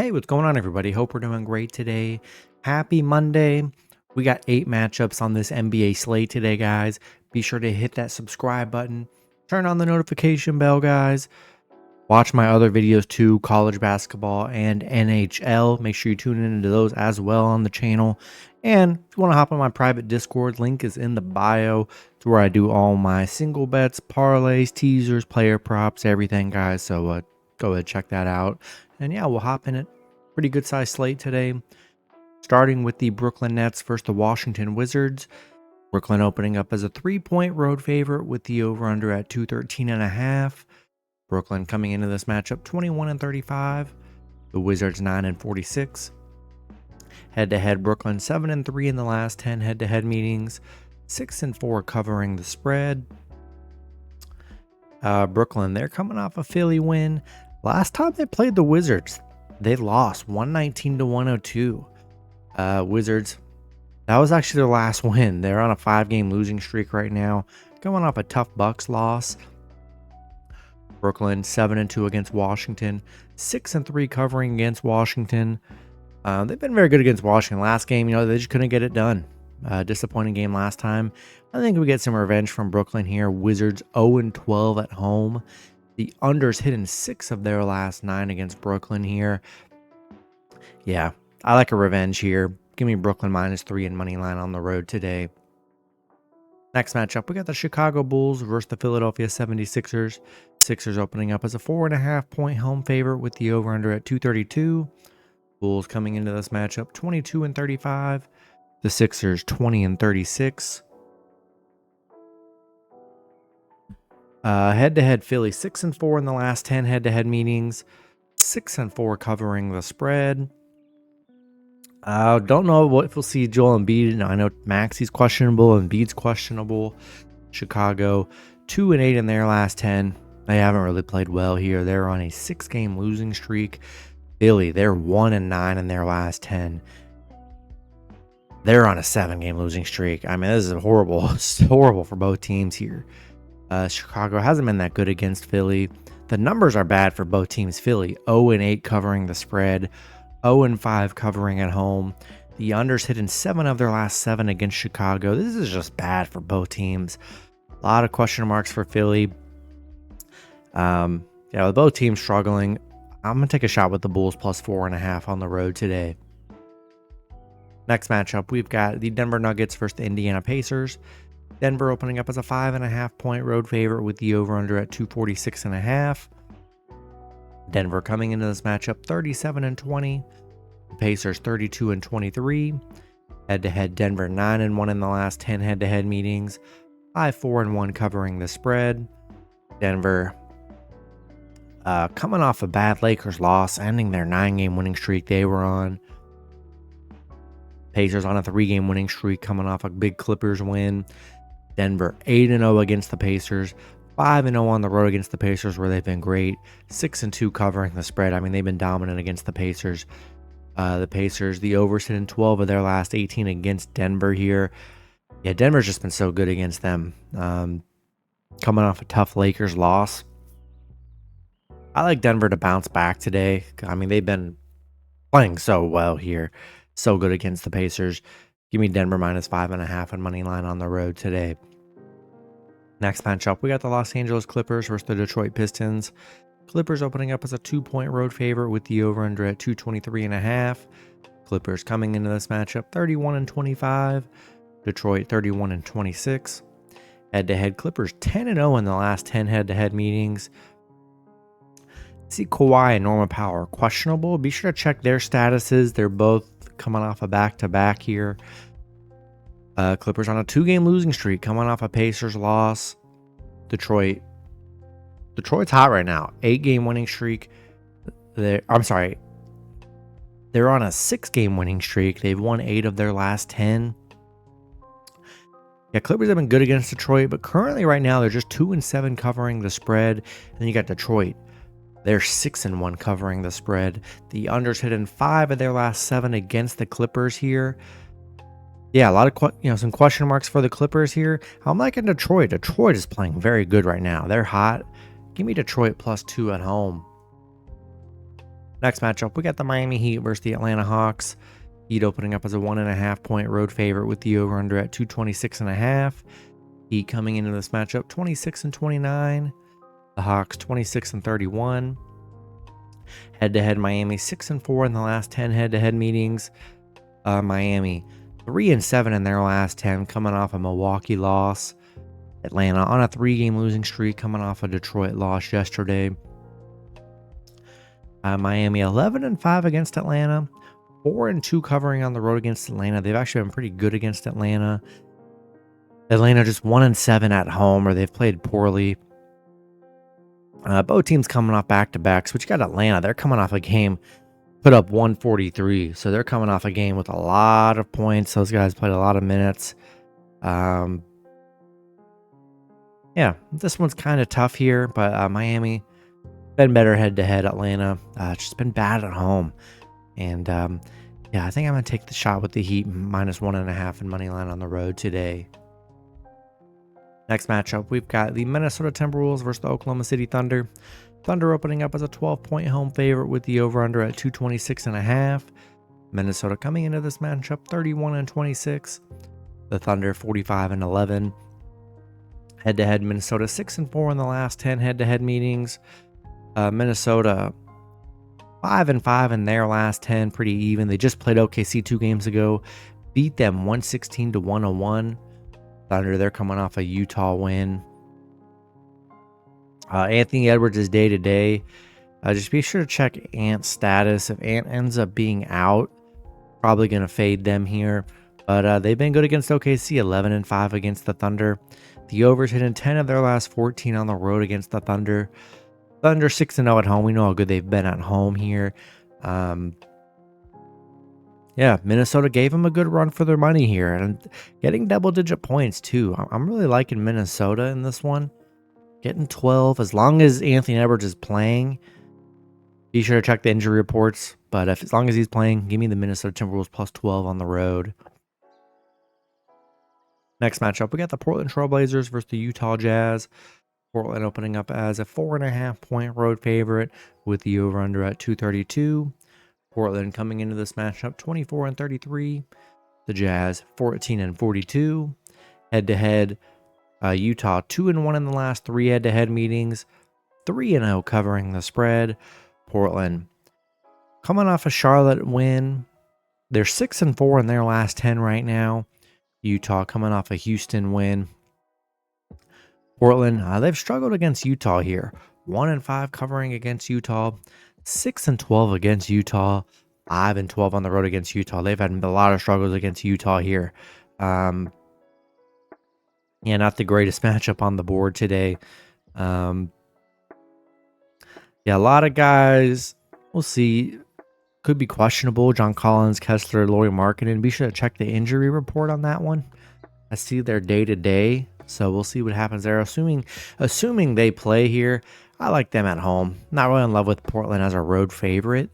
Hey, what's going on, everybody? Hope we're doing great today. Happy Monday. We got 8 matchups on this NBA slate today, guys. Be sure to hit that subscribe button. Turn on the notification bell, guys. Watch my other videos too, college basketball and NHL. Make sure you tune into those as well on the channel. And if you want to hop on my private Discord, link is in the bio. It's where I do all my single bets, parlays, teasers, player props, everything, guys. So go ahead, check that out. And yeah, we'll hop in it. Pretty good size slate today. Starting with the Brooklyn Nets versus the Washington Wizards. Brooklyn opening up as a 3-point road favorite with the over-under at 213.5. Brooklyn coming into this matchup 21-35. The Wizards 9-46. Head-to-head, Brooklyn 7-3 in the last 10 head-to-head meetings. 6-4 covering the spread. Brooklyn, they're coming off a Philly win. Last time they played the Wizards, they lost 119-102. Wizards, that was actually their last win. They're on a 5-game losing streak right now, coming off a tough Bucks loss. Brooklyn 7-2 against Washington, 6-3 covering against Washington. They've been very good against Washington. Last game, they just couldn't get it done. Disappointing game last time. I think we get some revenge from Brooklyn here. Wizards 0-12 at home. The unders hitting 6 of their last 9 against Brooklyn here. Yeah, I like a revenge here. Give me Brooklyn -3 and money line on the road today. Next matchup, we got the Chicago Bulls versus the Philadelphia 76ers. Sixers opening up as a 4.5-point home favorite with the over-under at 232. Bulls coming into this matchup 22-35. The Sixers 20-36. Head-to-head, Philly 6-4 in the last 10 head-to-head meetings. 6-4 covering the spread. Don't know if we'll see Joel Embiid. I know Maxi's questionable and Embiid's questionable. Chicago 2-8 in their last 10. They haven't really played well here. They're on a 6-game losing streak. Philly, they're 1-9 in their last 10. They're on a 7-game losing streak. I mean, this is horrible. It's horrible for both teams here. Chicago hasn't been that good against Philly. The numbers are bad for both teams. Philly 0-8 covering the spread, 0-5 covering at home. The unders hitting 7 of their last 7 against Chicago. This is just bad for both teams. A lot of question marks for Philly. With both teams struggling, I'm going to take a shot with the Bulls +4.5 on the road today. Next matchup, we've got the Denver Nuggets versus the Indiana Pacers. Denver opening up as a 5.5-point road favorite with the over-under at 246.5. Denver coming into this matchup 37-20. The Pacers 32-23. Head-to-head, Denver 9-1 in the last 10 head-to-head meetings. 5-4-1 covering the spread. Denver coming off a bad Lakers loss, ending their 9-game winning streak they were on. Pacers on a 3-game winning streak, coming off a big Clippers win. Denver 8-0 against the Pacers, 5-0 on the road against the Pacers, where they've been great. 6-2 covering the spread. I mean, they've been dominant against the Pacers. The Pacers, the over sitting 12 of their last 18 against Denver here. Yeah, Denver's just been so good against them. Coming off a tough Lakers loss. I like Denver to bounce back today. I mean, they've been playing so well here. So good against the Pacers. Give me Denver -5.5 and money line on the road today. Next matchup, we got the Los Angeles Clippers versus the Detroit Pistons. Clippers opening up as a 2-point road favorite with the over-under at 223.5. Clippers coming into this matchup 31-25. Detroit 31-26. Head-to-head, Clippers 10-0 in the last 10 head-to-head meetings. See Kawhi and Norman Powell questionable. Be sure to check their statuses. They're both coming off a back-to-back here. Clippers on a 2-game losing streak, coming off a Pacers loss. Detroit's hot right now. 8-game winning streak. They're on a 6-game winning streak. They've won 8 of their last 10. Yeah, Clippers have been good against Detroit, but currently right now they're just 2-7 covering the spread. And then you got Detroit. They're 6-1 covering the spread. The unders hitting 5 of their last 7 against the Clippers here. Yeah, a lot of some question marks for the Clippers here. I'm liking Detroit. Detroit is playing very good right now. They're hot. Give me Detroit +2 at home. Next matchup, we got the Miami Heat versus the Atlanta Hawks. Heat opening up as a 1.5 point road favorite with the over-under at 226.5. Heat coming into this matchup 26-29. The Hawks 26-31. Head-to-head Miami 6-4 in the last 10 head-to-head meetings. Miami 3-7 in their last 10, coming off a Milwaukee loss. Atlanta on a 3-game losing streak, coming off a Detroit loss yesterday. Miami 11-5 against Atlanta, 4-2 covering on the road against Atlanta. They've actually been pretty good against Atlanta. Atlanta just 1-7 at home, or they've played poorly. Both teams coming off back-to-backs, but you got Atlanta. They're coming off a game, put up 143, so they're coming off a game with a lot of points. Those guys played a lot of minutes. Yeah, this one's kind of tough here, but Miami been better head-to-head. Atlanta just been bad at home. And yeah, I think I'm going to take the shot with the Heat -1.5 in money line on the road today. Next matchup, we've got the Minnesota Timberwolves versus the Oklahoma City Thunder. Thunder opening up as a 12-point home favorite with the over-under at 226.5. Minnesota coming into this matchup 31-26. The Thunder 45-11. Head-to-head, Minnesota 6-4 in the last 10 head-to-head meetings. Minnesota 5-5 in their last 10, pretty even. They just played OKC 2 games ago, beat them 116-101. Thunder, they're coming off a Utah win. Anthony Edwards is day-to-day. Just be sure to check Ant's status. If Ant ends up being out, probably going to fade them here. But they've been good against OKC, 11-5 against the Thunder. The overs hitting 10 of their last 14 on the road against the Thunder. Thunder 6-0 at home. We know how good they've been at home here. Yeah, Minnesota gave them a good run for their money here. And getting double-digit points, too. I'm really liking Minnesota in this one. Getting 12. As long as Anthony Edwards is playing, be sure to check the injury reports. But as long as he's playing, give me the Minnesota Timberwolves +12 on the road. Next matchup, we got the Portland Trailblazers versus the Utah Jazz. Portland opening up as a 4.5 point road favorite with the over-under at 232. Portland coming into this matchup 24-33. The Jazz 14-42. Head-to-head, Utah 2-1 in the last 3 head-to-head meetings. 3-0 covering the spread. Portland coming off a Charlotte win. They're 6-4 in their last 10 right now. Utah coming off a Houston win. Portland, they've struggled against Utah here. 1-5 covering against Utah. 6-12 against Utah. 5-12 on the road against Utah. They've had a lot of struggles against Utah here. Yeah, not the greatest matchup on the board today. Yeah, a lot of guys, we'll see, could be questionable. John Collins, Kessler, Lauri Markkanen. Be sure to check the injury report on that one. I see their day-to-day, so we'll see what happens there. Assuming they play here, I like them at home. Not really in love with Portland as a road favorite.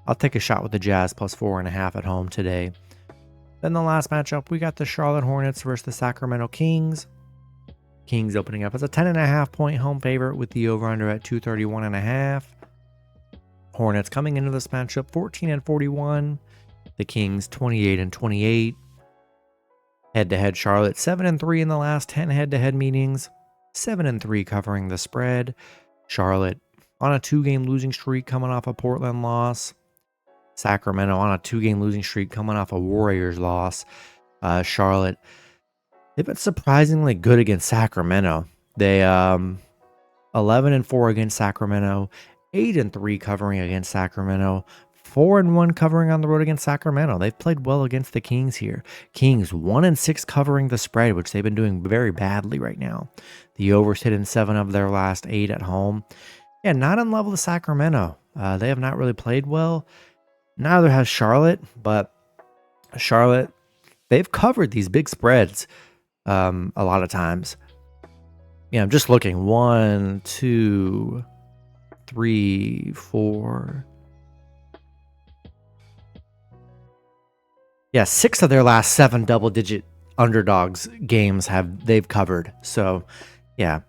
I'll take a shot with the Jazz +4.5 at home today. Then the last matchup, we got the Charlotte Hornets versus the Sacramento Kings. Kings opening up as a 10.5 point home favorite with the over-under at 231.5. Hornets coming into this matchup 14-41. The Kings 28-28. Head-to-head, Charlotte 7-3 in the last 10 head-to-head meetings. 7-3 covering the spread. Charlotte on a 2-game losing streak coming off a Portland loss. Sacramento on a 2-game losing streak coming off a Warriors loss. Charlotte, they've been surprisingly good against Sacramento. They 11-4 against Sacramento. 8-3 covering against Sacramento. 4-1 covering on the road against Sacramento. They've played well against the Kings here. Kings 1-6 covering the spread, which they've been doing very badly right now. The overs hit in 7 of their last 8 at home. Yeah, not in love with Sacramento. They have not really played well. Neither has Charlotte, but Charlotte, they've covered these big spreads a lot of times. Yeah, I'm just looking. 1, 2, 3, 4. Yeah, 6 of their last 7 double-digit underdogs games they've covered. So, yeah,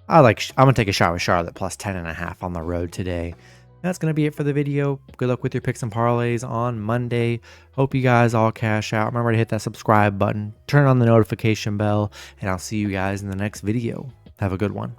I'm gonna take a shot with Charlotte +10.5 on the road today. That's going to be it for the video. Good luck with your picks and parlays on Monday. Hope you guys all cash out. Remember to hit that subscribe button, turn on the notification bell, and I'll see you guys in the next video. Have a good one.